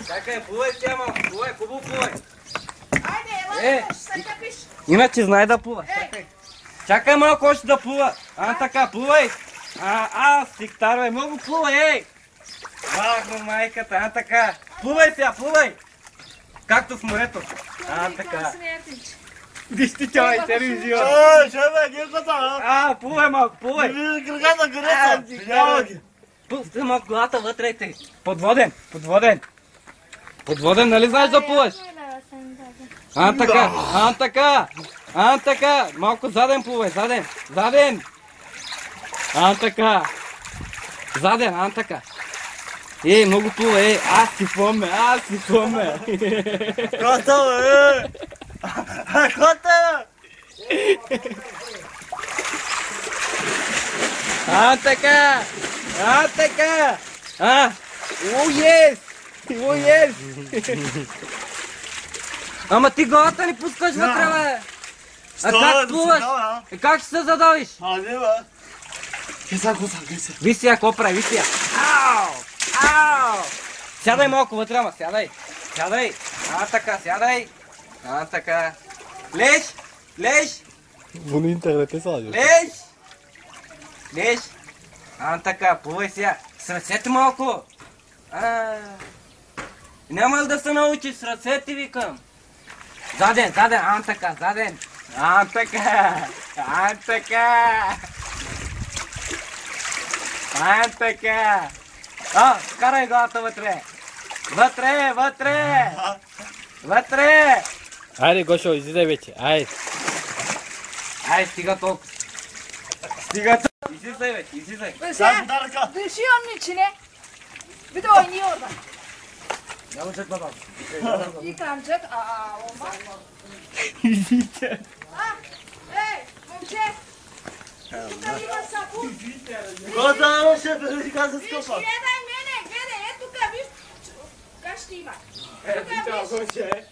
Čakaj, pluvaj ti ja malo, pluvaj, ko bo pluvaj. Ajde, lako, sad kapiš? Иначе знае да плува. Чакай. Чакай малко още да плува. Така, плувай. Сиктар, много плувай, ей. Вахно майката, така. Плувай сега, плувай. Както в морето. Така. Виж ти тя и телевизия. Плувай малко, плувай. Пусти малко главата вътре ти. Подводен, подводен. Подводен, нали знаеш да плуваш? Така, малко заден плувай, заден. Така. Заден, така. Много плувай, аз си поме. Кота, бе! Кота, Така. Yes! Ама ти главата ни пускаш вътре, бе! Как плуваш? Как ще се задавиш? не, бе! Виж сега, какво прави, виж сега. Ау! Сядай малко вътре, ама сядай. Така, сядай. Така. Леж! Bunu internete salıyor. Леж! Така, плувай сега. С ръцете малко. Няма ли да се научиш с ръцете, викам? Заден, така, заден. Така. Карай главата вътре. Вътре. Haydi Goşo izle вече. Haydi. Стига толкова. Излизай вече, излизай. Дыши onun içine. Bir de oynuyor orada. Ne olacak baba? Yıkanacak. Olmaz. Hey, Momče. Тука има сапун. Кота, ще прилика с копа. Гледай мене, ето тука, виж. Как ще има. Тука, виж.